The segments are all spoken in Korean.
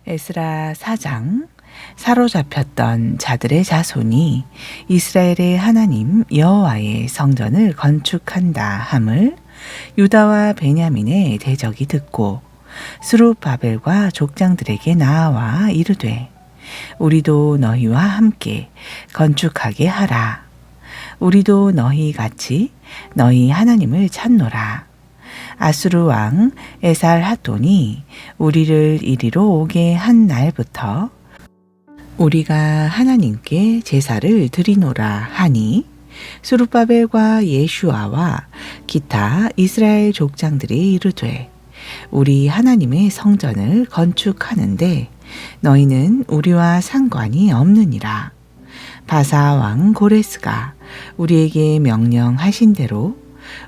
에스라 4장. 사로잡혔던 자들의 자손이 이스라엘의 하나님 여호와의 성전을 건축한다 함을 유다와 베냐민의 대적이 듣고 스룹바벨과 족장들에게 나아와 이르되 우리도 너희와 함께 건축하게 하라. 우리도 너희 같이 너희 하나님을 찾노라. 아수르 왕 에살핫돈이 우리를 이리로 오게 한 날부터 우리가 하나님께 제사를 드리노라 하니 스룹바벨과 예슈아와 기타 이스라엘 족장들이 이르되 우리 하나님의 성전을 건축하는데 너희는 우리와 상관이 없느니라. 바사 왕 고레스가 우리에게 명령하신 대로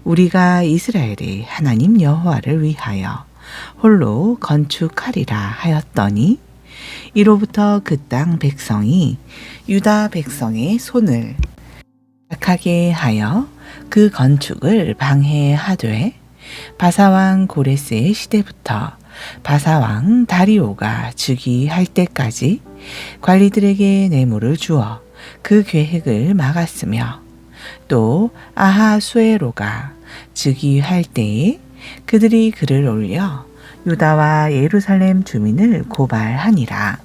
우리가 이스라엘의 하나님 여호와를 위하여 홀로 건축하리라 하였더니 이로부터 그 땅 백성이 유다 백성의 손을 약하게 하여 그 건축을 방해하되 바사왕 고레스의 시대부터 바사왕 다리오가 즉위할 때까지 관리들에게 뇌물을 주어 그 계획을 막았으며 또 아하수에로가 즉위할 때에 그들이 글을 올려 유다와 예루살렘 주민을 고발하니라.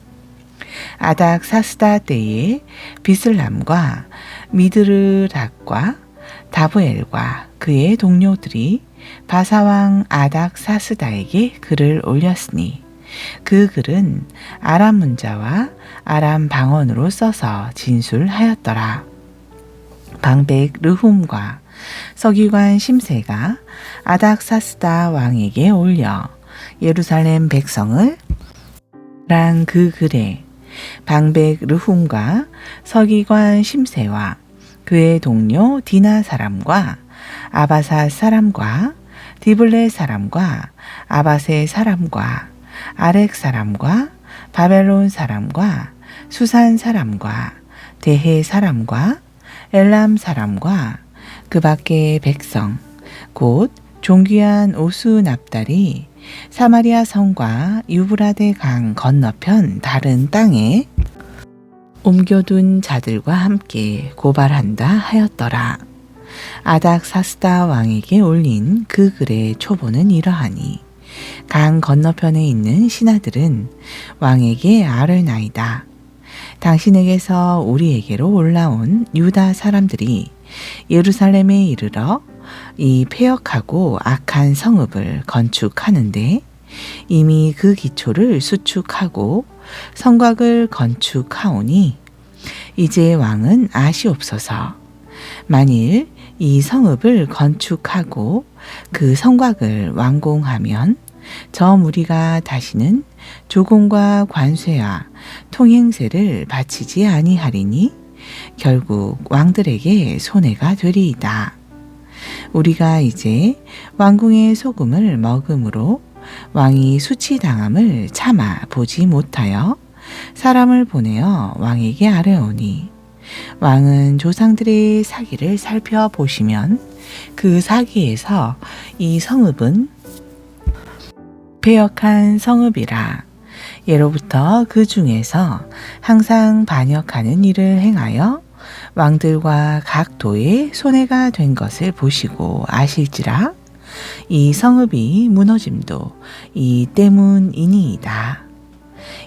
아닥사스다 때에 비슬람과 미드르락과 다브엘과 그의 동료들이 바사왕 아닥사스다에게 글을 올렸으니 그 글은 아람 문자와 아람 방언으로 써서 진술하였더라. 방백 르훔과 서기관 심세가 아닥사스다 왕에게 올려 예루살렘 백성을 란 그 글에 방백 르훔과 서기관 심세와 그의 동료 디나 사람과 아바사 사람과 디블레 사람과 아바세 사람과 아렉 사람과 바벨론 사람과 수산 사람과 대해 사람과 엘람 사람과 그 밖의 백성 곧 존귀한 오수납달이 사마리아 성과 유브라데 강 건너편 다른 땅에 옮겨둔 자들과 함께 고발한다 하였더라. 아닥사스다 왕에게 올린 그 글의 초보는 이러하니 강 건너편에 있는 신하들은 왕에게 아뢰나이다. 당신에게서 우리에게로 올라온 유다 사람들이 예루살렘에 이르러 이 폐역하고 악한 성읍을 건축하는데 이미 그 기초를 수축하고 성곽을 건축하오니 이제 왕은 아시옵소서. 만일 이 성읍을 건축하고 그 성곽을 완공하면 저 무리가 다시는 조공과 관세와 통행세를 바치지 아니하리니 결국 왕들에게 손해가 되리이다. 우리가 이제 왕궁의 소금을 먹음으로 왕이 수치당함을 참아 보지 못하여 사람을 보내어 왕에게 아뢰오니 왕은 조상들의 사기를 살펴보시면 그 사기에서 이 성읍은 패역한 성읍이라. 예로부터 그 중에서 항상 반역하는 일을 행하여 왕들과 각 도에 손해가 된 것을 보시고 아실지라. 이 성읍이 무너짐도 이 때문이니이다.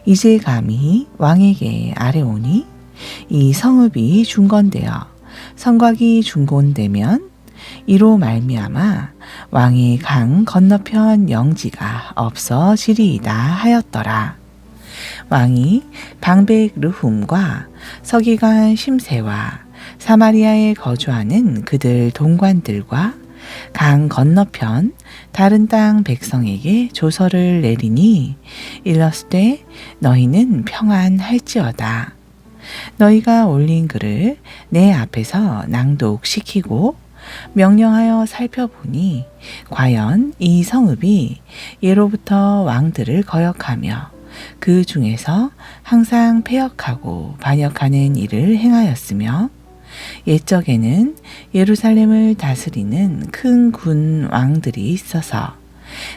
이제 감히 왕에게 아뢰오니 이 성읍이 중건되어 성곽이 중건되면 이로 말미암아 왕의 강 건너편 영지가 없어지리이다 하였더라. 왕이 방백 르훔과 서기관 심세와 사마리아에 거주하는 그들 동관들과 강 건너편 다른 땅 백성에게 조서를 내리니 일렀으되 너희는 평안할지어다. 너희가 올린 글을 내 앞에서 낭독시키고 명령하여 살펴보니 과연 이 성읍이 예로부터 왕들을 거역하며 그 중에서 항상 패역하고 반역하는 일을 행하였으며 옛적에는 예루살렘을 다스리는 큰 군 왕들이 있어서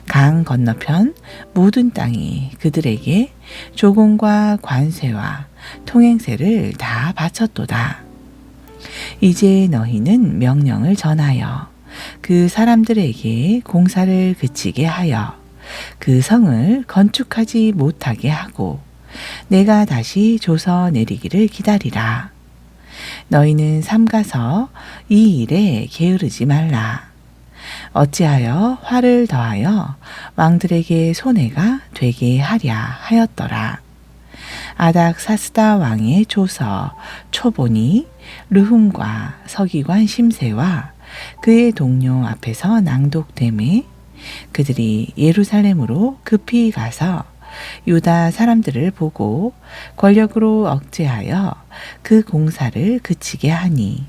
강 건너편 모든 땅이 그들에게 조공과 관세와 통행세를 다 바쳤도다. 이제 너희는 명령을 전하여 그 사람들에게 공사를 그치게 하여 그 성을 건축하지 못하게 하고 내가 다시 조서 내리기를 기다리라. 너희는 삼가서 이 일에 게으르지 말라. 어찌하여 화를 더하여 왕들에게 손해가 되게 하랴 하였더라. 아닥사스다 왕의 조서 초본이 르훔과 서기관 심세와 그의 동료 앞에서 낭독되매 그들이 예루살렘으로 급히 가서 유다 사람들을 보고 권력으로 억제하여 그 공사를 그치게 하니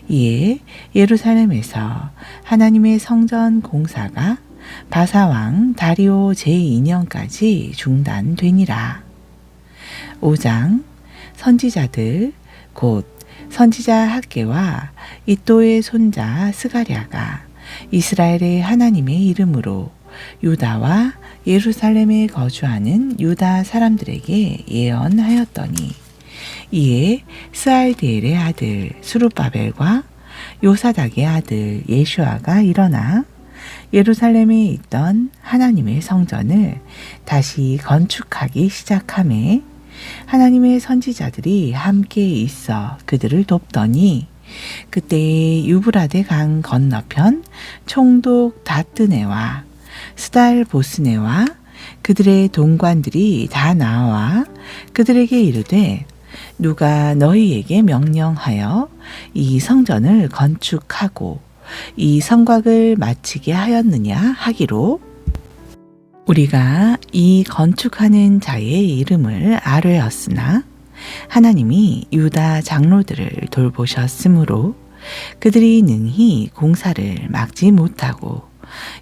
이에 예루살렘에서 하나님의 성전 공사가 바사왕 다리오 제2년까지 중단되니라. 5장 선지자들 곧 선지자 학개와 이또의 손자 스가랴가 이스라엘의 하나님의 이름으로 유다와 예루살렘에 거주하는 유다 사람들에게 예언하였더니 이에 스알디엘의 아들 수룹바벨과 요사닥의 아들 예슈아가 일어나 예루살렘에 있던 하나님의 성전을 다시 건축하기 시작하매 하나님의 선지자들이 함께 있어 그들을 돕더니 그때에 유브라데 강 건너편 총독 다뜨네와 스달 보스네와 그들의 동관들이 다 나와 그들에게 이르되 누가 너희에게 명령하여 이 성전을 건축하고 이 성곽을 마치게 하였느냐 하기로 우리가 이 건축하는 자의 이름을 아뢰었으나 하나님이 유다 장로들을 돌보셨으므로 그들이 능히 공사를 막지 못하고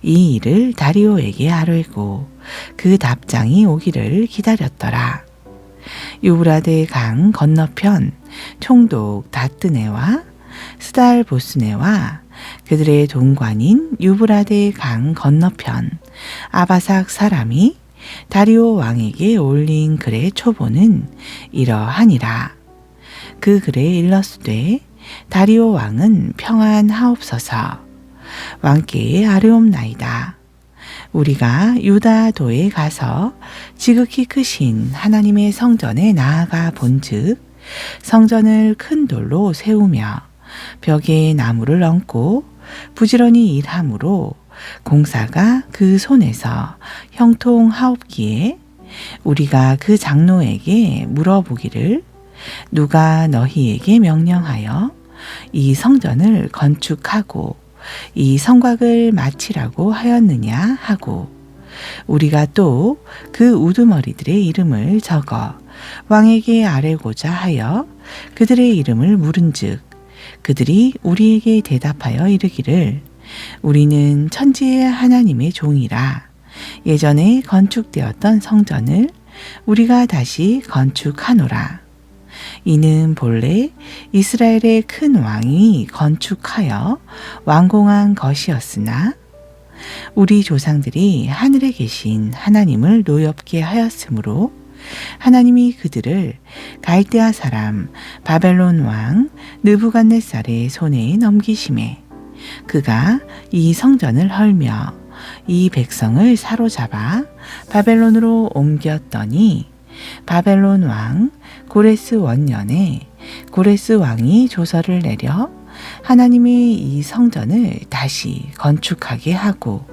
이 일을 다리오에게 아뢰고 그 답장이 오기를 기다렸더라. 유브라데 강 건너편 총독 다뜨네와 스달 보스네와 그들의 동관인 유브라데 강 건너편 아바삭 사람이 다리오 왕에게 올린 글의 초본은 이러하니라. 그 글에 일렀으되 다리오 왕은 평안하옵소서. 왕께 아뢰옵나이다. 우리가 유다도에 가서 지극히 크신 하나님의 성전에 나아가 본즉 성전을 큰 돌로 세우며 벽에 나무를 얹고 부지런히 일함으로 공사가 그 손에서 형통하옵기에 우리가 그 장로에게 물어보기를 누가 너희에게 명령하여 이 성전을 건축하고 이 성곽을 마치라고 하였느냐 하고 우리가 또 그 우두머리들의 이름을 적어 왕에게 아뢰고자 하여 그들의 이름을 물은즉 그들이 우리에게 대답하여 이르기를 우리는 천지의 하나님의 종이라 예전에 건축되었던 성전을 우리가 다시 건축하노라. 이는 본래 이스라엘의 큰 왕이 건축하여 완공한 것이었으나 우리 조상들이 하늘에 계신 하나님을 노엽게 하였으므로 하나님이 그들을 갈대아 사람 바벨론 왕 느부갓네살의 손에 넘기심에 그가 이 성전을 헐며 이 백성을 사로잡아 바벨론으로 옮겼더니 바벨론 왕 고레스 원년에 고레스 왕이 조서를 내려 하나님의 이 성전을 다시 건축하게 하고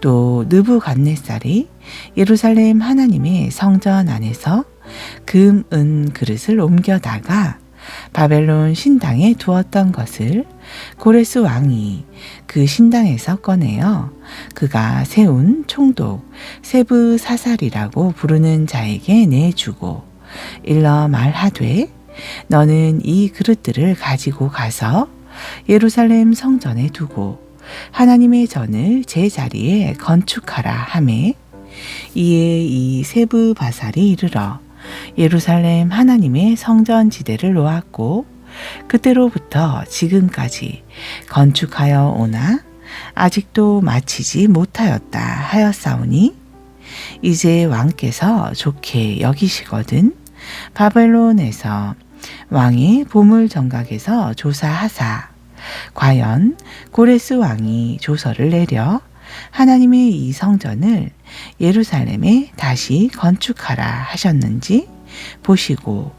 또 느부갓네살이 예루살렘 하나님의 성전 안에서 금, 은 그릇을 옮겨다가 바벨론 신당에 두었던 것을 고레스 왕이 그 신당에서 꺼내어 그가 세운 총독 세브사살이라고 부르는 자에게 내주고 일러 말하되 너는 이 그릇들을 가지고 가서 예루살렘 성전에 두고 하나님의 전을 제자리에 건축하라 하매 이에 이 세브바살이 이르러 예루살렘 하나님의 성전 지대를 놓았고 그때로부터 지금까지 건축하여 오나 아직도 마치지 못하였다 하였사오니 이제 왕께서 좋게 여기시거든 바벨론에서 왕의 보물 정각에서 조사하사 과연 고레스 왕이 조서를 내려 하나님의 이 성전을 예루살렘에 다시 건축하라 하셨는지 보시고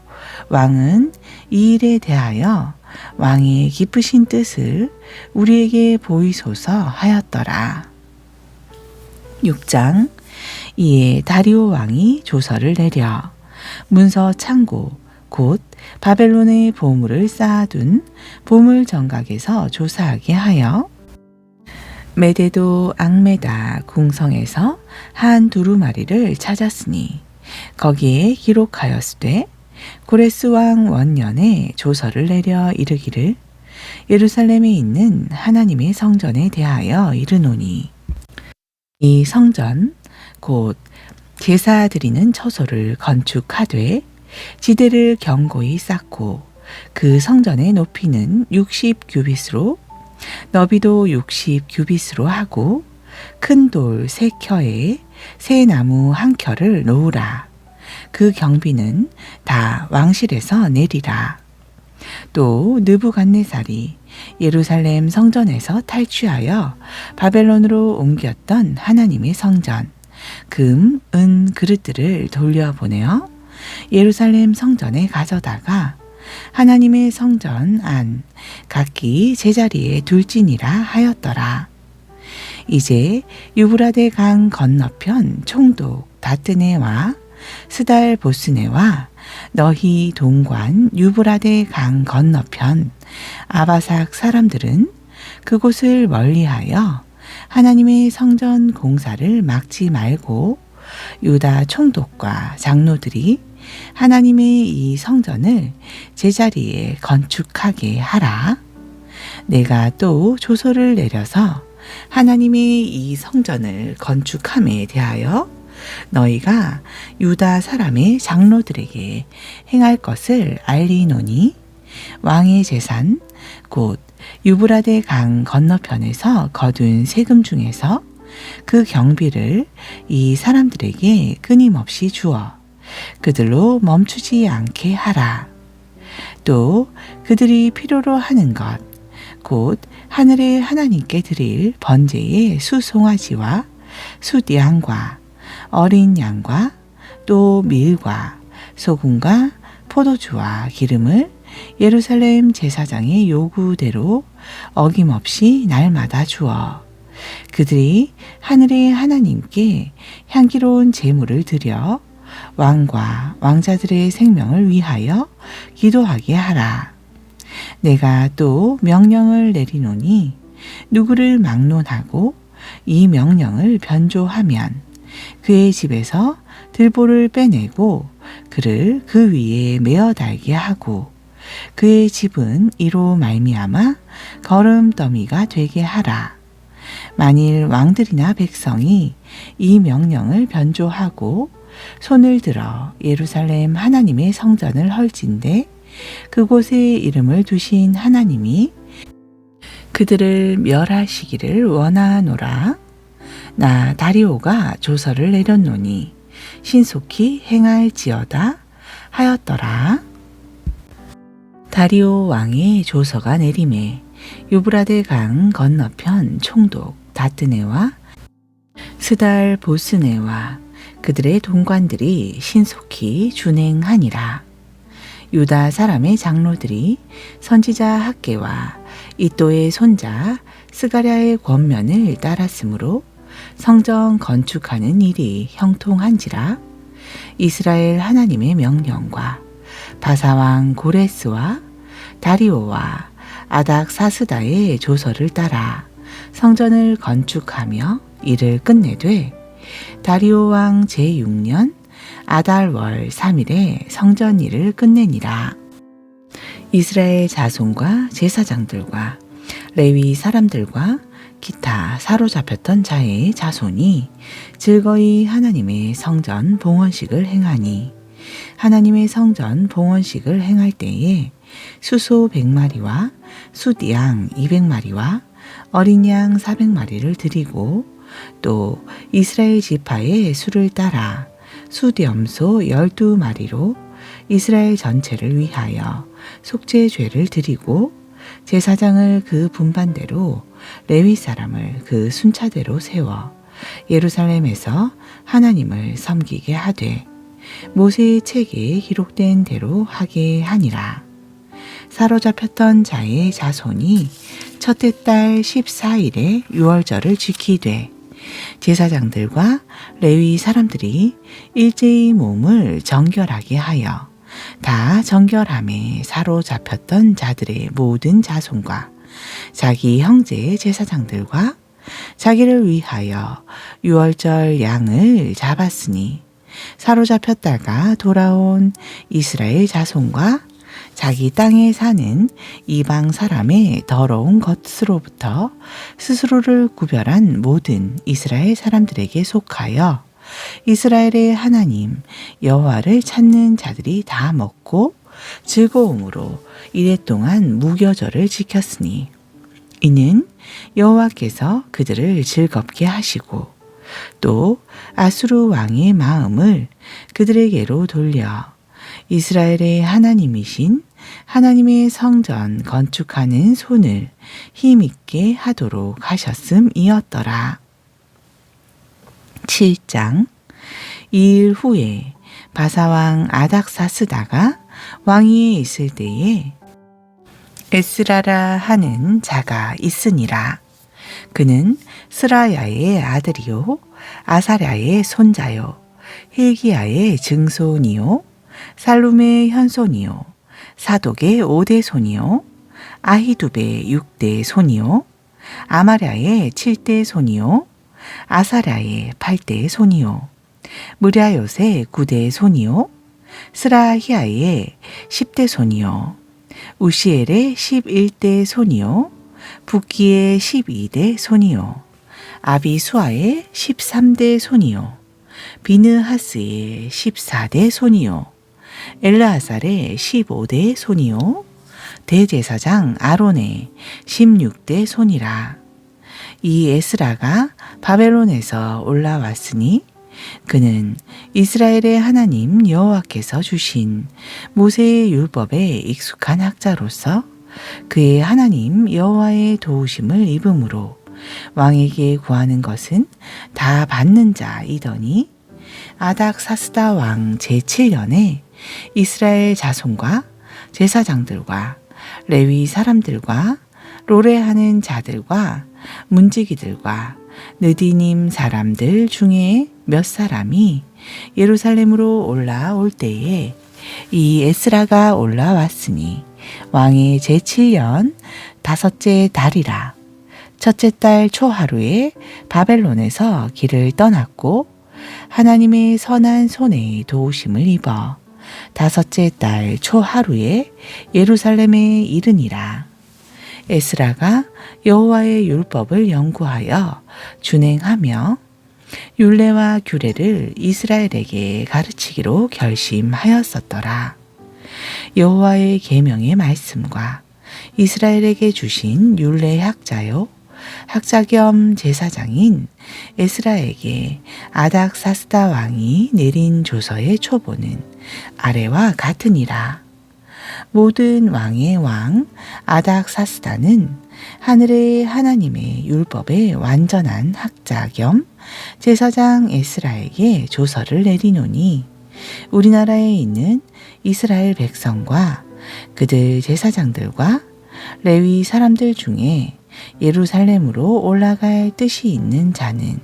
왕은 이 일에 대하여 왕의 기쁘신 뜻을 우리에게 보이소서 하였더라. 6장 이에 다리오 왕이 조서를 내려 문서 창고 곧 바벨론의 보물을 쌓아둔 보물 정각에서 조사하게 하여 메데도 앙메다 궁성에서 한 두루마리를 찾았으니 거기에 기록하였으되 고레스 왕 원년에 조서를 내려 이르기를 예루살렘에 있는 하나님의 성전에 대하여 이르노니 이 성전 곧 제사 드리는 처소를 건축하되 지대를 견고히 쌓고 그 성전의 높이는 60규빗으로 너비도 60규빗으로 하고 큰 돌 3켜에 새 나무 1켜를 놓으라. 그 경비는 다 왕실에서 내리라. 또 느부갓네살이 예루살렘 성전에서 탈취하여 바벨론으로 옮겼던 하나님의 성전 금, 은 그릇들을 돌려보내어 예루살렘 성전에 가져다가 하나님의 성전 안 각기 제자리에 둘지니라 하였더라. 이제 유브라데 강 건너편 총독 다뜨네와 스달 보스네와 너희 동관 유브라데 강 건너편 아바삭 사람들은 그곳을 멀리하여 하나님의 성전 공사를 막지 말고 유다 총독과 장로들이 하나님의 이 성전을 제자리에 건축하게 하라. 내가 또 조서를 내려서 하나님의 이 성전을 건축함에 대하여 너희가 유다 사람의 장로들에게 행할 것을 알리노니 왕의 재산 곧 유브라데 강 건너편에서 거둔 세금 중에서 그 경비를 이 사람들에게 끊임없이 주어 그들로 멈추지 않게 하라. 또 그들이 필요로 하는 것 곧 하늘의 하나님께 드릴 번제의 수송아지와 숫양과 어린 양과 또 밀과 소금과 포도주와 기름을 예루살렘 제사장의 요구대로 어김없이 날마다 주어 그들이 하늘의 하나님께 향기로운 제물을 드려 왕과 왕자들의 생명을 위하여 기도하게 하라. 내가 또 명령을 내리노니 누구를 막론하고 이 명령을 변조하면 그의 집에서 들보를 빼내고 그를 그 위에 메어 달게 하고 그의 집은 이로 말미암아 거름더미가 되게 하라. 만일 왕들이나 백성이 이 명령을 변조하고 손을 들어 예루살렘 하나님의 성전을 헐진대 그곳에 이름을 두신 하나님이 그들을 멸하시기를 원하노라. 나 다리오가 조서를 내렸노니 신속히 행할지어다 하였더라. 다리오 왕의 조서가 내림에 유브라데 강 건너편 총독 다뜨네와 스달 보스네와 그들의 동관들이 신속히 준행하니라. 유다 사람의 장로들이 선지자 학계와 이또의 손자 스가랴의 권면을 따랐으므로 성전 건축하는 일이 형통한지라. 이스라엘 하나님의 명령과 바사왕 고레스와 다리오와 아닥사스다의 조서를 따라 성전을 건축하며 이를 끝내되 다리오 왕 제6년 아달월 3일에 성전 일을 끝내니라. 이스라엘 자손과 제사장들과 레위 사람들과 기타 사로잡혔던 자의 자손이 즐거이 하나님의 성전 봉헌식을 행하니 하나님의 성전 봉헌식을 행할 때에 수소 100마리와 숫양 200마리와 어린 양 400마리를 드리고 또 이스라엘 지파의 수를 따라 수염소 12마리로 이스라엘 전체를 위하여 속죄죄를 드리고 제사장을 그 분반대로 레위 사람을 그 순차대로 세워 예루살렘에서 하나님을 섬기게 하되 모세의 책에 기록된 대로 하게 하니라. 사로잡혔던 자의 자손이 첫째 달 14일에 유월절을 지키되 제사장들과 레위 사람들이 일제히 몸을 정결하게 하여 다 정결함에 사로잡혔던 자들의 모든 자손과 자기 형제의 제사장들과 자기를 위하여 유월절 양을 잡았으니 사로잡혔다가 돌아온 이스라엘 자손과 자기 땅에 사는 이방 사람의 더러운 것으로부터 스스로를 구별한 모든 이스라엘 사람들에게 속하여 이스라엘의 하나님 여호와를 찾는 자들이 다 먹고 즐거움으로 이래 동안 무교절을 지켰으니 이는 여호와께서 그들을 즐겁게 하시고 또 아수르 왕의 마음을 그들에게로 돌려 이스라엘의 하나님이신 하나님의 성전 건축하는 손을 힘있게 하도록 하셨음이었더라. 7장. 2일 후에 바사왕 아닥사스다가 왕위에 있을 때에 에스라라 하는 자가 있으니라. 그는 스라야의 아들이요 아사랴의 손자요 힐기야의 증손이요 살룸의 현손이요 사독의 5대 손이요 아히두베의 6대 손이요 아마랴의 7대 손이요 아사랴의 8대 손이요 무랴요의 9대 손이요 스라히아의 10대 손이요 우시엘의 11대 손이요 붓기의 12대 손이요 아비수아의 13대 손이요 비느하스의 14대 손이요 엘르아살의 15대 손이요 대제사장 아론의 16대 손이라. 이 에스라가 바벨론에서 올라왔으니 그는 이스라엘의 하나님 여호와께서 주신 모세의 율법에 익숙한 학자로서 그의 하나님 여호와의 도우심을 입음으로 왕에게 구하는 것은 다 받는 자이더니 아닥사스다 왕 제7년에 이스라엘 자손과 제사장들과 레위 사람들과 노래하는 자들과 문지기들과 느디님 사람들 중에 몇 사람이 예루살렘으로 올라올 때에 이 에스라가 올라왔으니 왕의 제7년 5째 달이라. 첫째 달 초하루에 바벨론에서 길을 떠났고 하나님의 선한 손에 도우심을 입어 5째 달 초하루에 예루살렘에 이르니라. 에스라가 여호와의 율법을 연구하여 준행하며 율례와 규례를 이스라엘에게 가르치기로 결심하였었더라. 여호와의 계명의 말씀과 이스라엘에게 주신 율례 학자요 학자 겸 제사장인 에스라에게 아닥사스다 왕이 내린 조서의 초보는 아래와 같으니라. 모든 왕의 왕 아닥사스다는 하늘의 하나님의 율법의 완전한 학자 겸 제사장 에스라에게 조서를 내리노니 우리나라에 있는 이스라엘 백성과 그들 제사장들과 레위 사람들 중에 예루살렘으로 올라갈 뜻이 있는 자는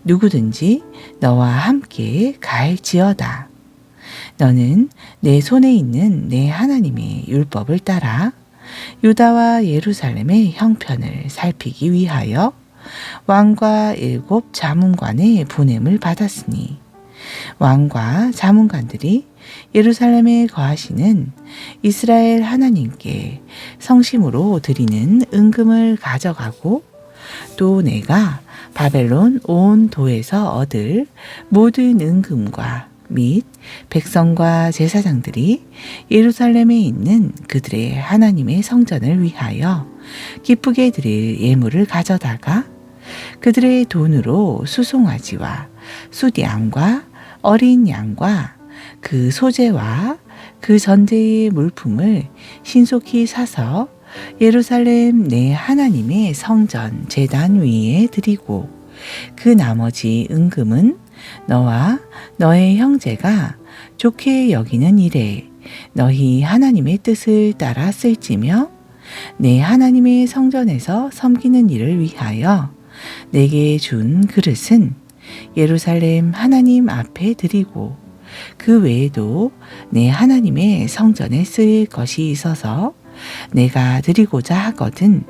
누구든지 너와 함께 갈지어다. 너는 내 손에 있는 내 하나님의 율법을 따라 유다와 예루살렘의 형편을 살피기 위하여 왕과 7 자문관의 보냄을 받았으니 왕과 자문관들이 예루살렘에 거하시는 이스라엘 하나님께 성심으로 드리는 은금을 가져가고 또 내가 바벨론 온 도에서 얻을 모든 은금과 및 백성과 제사장들이 예루살렘에 있는 그들의 하나님의 성전을 위하여 기쁘게 드릴 예물을 가져다가 그들의 돈으로 수송아지와 숫양과 어린 양과 그 소재와 그 전제의 물품을 신속히 사서 예루살렘 내 하나님의 성전 제단 위에 드리고 그 나머지 은금은 너와 너의 형제가 좋게 여기는 일에 너희 하나님의 뜻을 따라 쓸지며 내 하나님의 성전에서 섬기는 일을 위하여 내게 준 그릇은 예루살렘 하나님 앞에 드리고 그 외에도 내 하나님의 성전에 쓰일 것이 있어서 내가 드리고자 하거든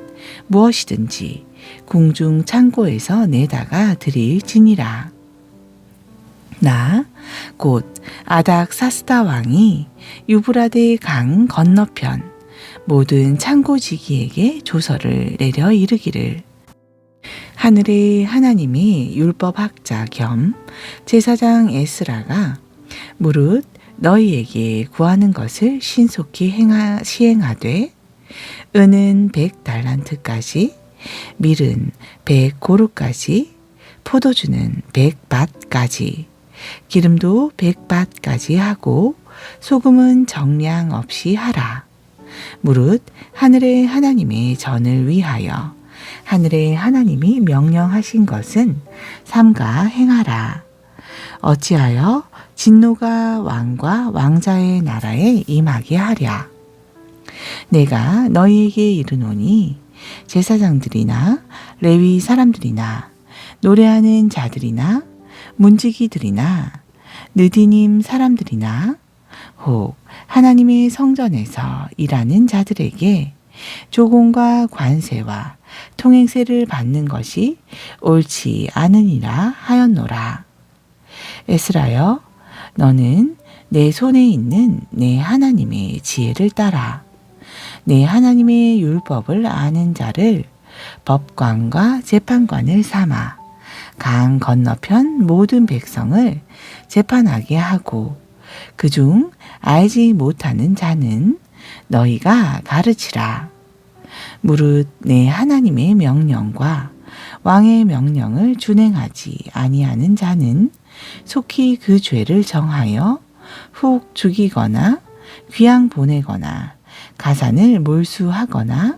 무엇이든지 궁중 창고에서 내다가 드릴지니라. 나 곧 아닥사스다 왕이 유브라데 강 건너편 모든 창고지기에게 조서를 내려 이르기를 하늘의 하나님의 율법학자 겸 제사장 에스라가 무릇 너희에게 구하는 것을 신속히 시행하되 은은 100달란트까지 밀은 100고루까지 포도주는 100밭까지 기름도 100밭까지 하고 소금은 정량 없이 하라. 무릇 하늘의 하나님의 전을 위하여 하늘의 하나님이 명령하신 것은 삼가 행하라. 어찌하여 진노가 왕과 왕자의 나라에 임하게 하랴. 내가 너희에게 이르노니 제사장들이나 레위 사람들이나 노래하는 자들이나 문지기들이나 느디님 사람들이나 혹 하나님의 성전에서 일하는 자들에게 조공과 관세와 통행세를 받는 것이 옳지 않으니라 하였노라. 에스라여, 너는 내 손에 있는 내 하나님의 지혜를 따라 내 하나님의 율법을 아는 자를 법관과 재판관을 삼아 강 건너편 모든 백성을 재판하게 하고 그중 알지 못하는 자는 너희가 가르치라. 무릇 내 하나님의 명령과 왕의 명령을 준행하지 아니하는 자는 속히 그 죄를 정하여 훅 죽이거나 귀양 보내거나 가산을 몰수하거나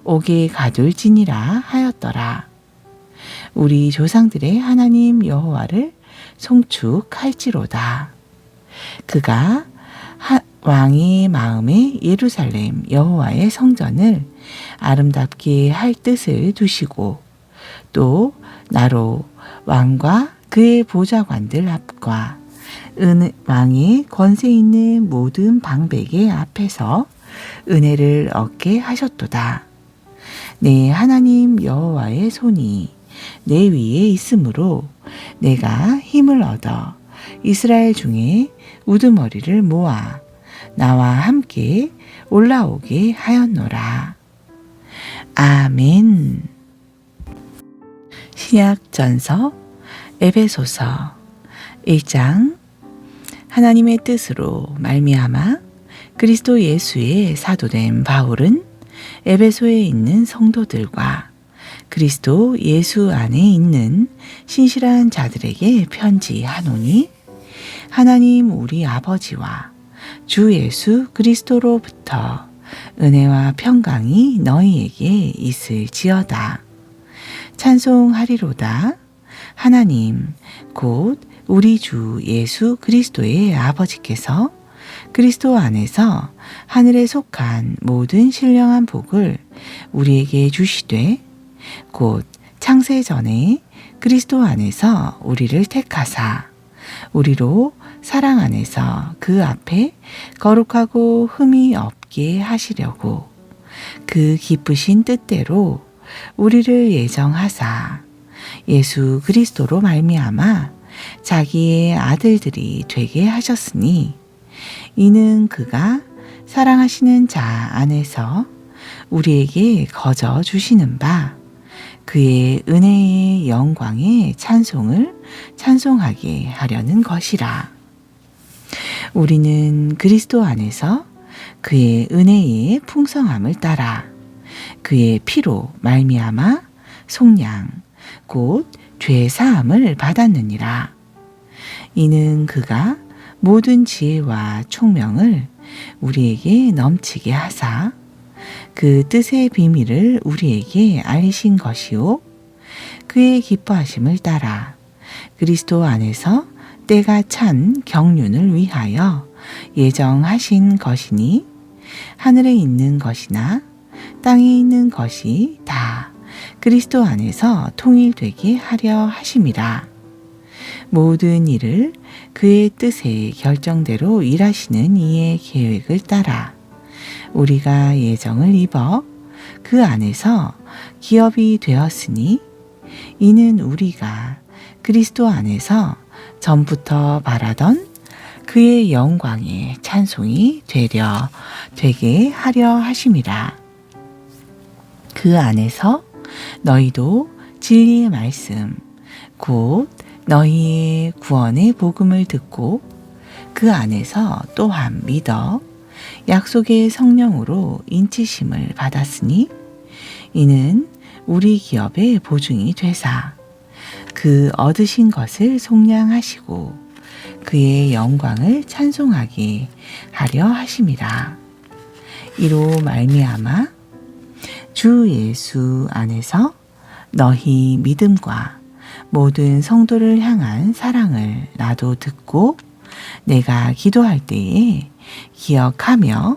옥에 가둘지니라 하였더라. 우리 조상들의 하나님 여호와를 송축할지로다. 그가 왕의 마음에 예루살렘 여호와의 성전을 아름답게 할 뜻을 두시고 또 나로 왕과 그의 보좌관들 앞과 왕의 권세 있는 모든 방백의 앞에서 은혜를 얻게 하셨도다. 내 하나님 여호와의 손이 내 위에 있으므로 내가 힘을 얻어 이스라엘 중에 우두머리를 모아 나와 함께 올라오게 하였노라. 아멘. 신약전서 에베소서 1장. 하나님의 뜻으로 말미암아 그리스도 예수의 사도된 바울은 에베소에 있는 성도들과 그리스도 예수 안에 있는 신실한 자들에게 편지하노니 하나님 우리 아버지와 주 예수 그리스도로부터 은혜와 평강이 너희에게 있을지어다. 찬송하리로다. 하나님 곧 우리 주 예수 그리스도의 아버지께서 그리스도 안에서 하늘에 속한 모든 신령한 복을 우리에게 주시되 곧 창세 전에 그리스도 안에서 우리를 택하사 우리로 사랑 안에서 그 앞에 거룩하고 흠이 없게 하시려고 그 기쁘신 뜻대로 우리를 예정하사 예수 그리스도로 말미암아 자기의 아들들이 되게 하셨으니 이는 그가 사랑하시는 자 안에서 우리에게 거저 주시는 바 그의 은혜의 영광의 찬송을 찬송하게 하려는 것이라. 우리는 그리스도 안에서 그의 은혜의 풍성함을 따라 그의 피로 말미암아 속량 곧 죄 사함을 받았느니라. 이는 그가 모든 지혜와 총명을 우리에게 넘치게 하사 그 뜻의 비밀을 우리에게 알리신 것이요 그의 기뻐하심을 따라 그리스도 안에서 때가 찬 경륜을 위하여 예정하신 것이니 하늘에 있는 것이나 땅에 있는 것이 다 그리스도 안에서 통일되게 하려 하심이라. 모든 일을 그의 뜻의 결정대로 일하시는 이의 계획을 따라 우리가 예정을 입어 그 안에서 기업이 되었으니 이는 우리가 그리스도 안에서 전부터 바라던 그의 영광의 찬송이 되게 하려 하심이라. 그 안에서 너희도 진리의 말씀 곧 너희의 구원의 복음을 듣고 그 안에서 또한 믿어 약속의 성령으로 인치심을 받았으니 이는 우리 기업의 보증이 되사 그 얻으신 것을 속량하시고 그의 영광을 찬송하게 하려 하심이라. 이로 말미암아 주 예수 안에서 너희 믿음과 모든 성도를 향한 사랑을 나도 듣고 내가 기도할 때에 기억하며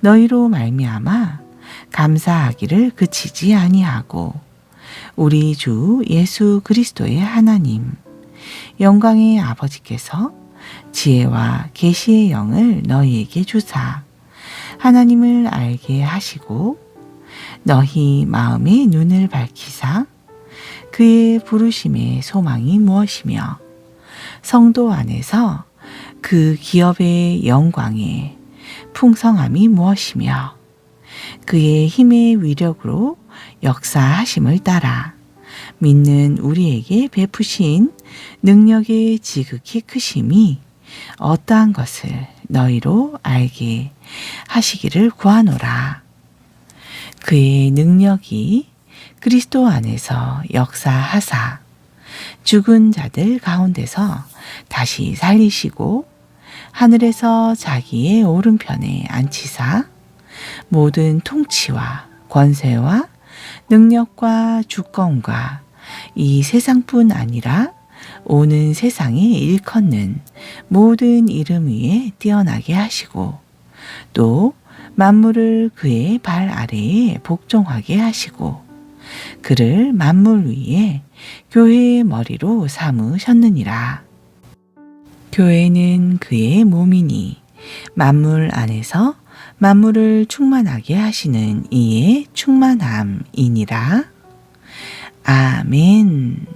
너희로 말미암아 감사하기를 그치지 아니하고 우리 주 예수 그리스도의 하나님 영광의 아버지께서 지혜와 계시의 영을 너희에게 주사 하나님을 알게 하시고 너희 마음의 눈을 밝히사 그의 부르심의 소망이 무엇이며 성도 안에서 그 기업의 영광의 풍성함이 무엇이며 그의 힘의 위력으로 역사하심을 따라 믿는 우리에게 베푸신 능력의 지극히 크심이 어떠한 것을 너희로 알게 하시기를 구하노라. 그의 능력이 그리스도 안에서 역사하사 죽은 자들 가운데서 다시 살리시고 하늘에서 자기의 오른편에 앉히사 모든 통치와 권세와 능력과 주권과 이 세상뿐 아니라 오는 세상에 일컫는 모든 이름 위에 뛰어나게 하시고 또 만물을 그의 발 아래에 복종하게 하시고 그를 만물 위에 교회의 머리로 삼으셨느니라. 교회는 그의 몸이니 만물 안에서 만물을 충만하게 하시는 이의 충만함이니라. 아멘.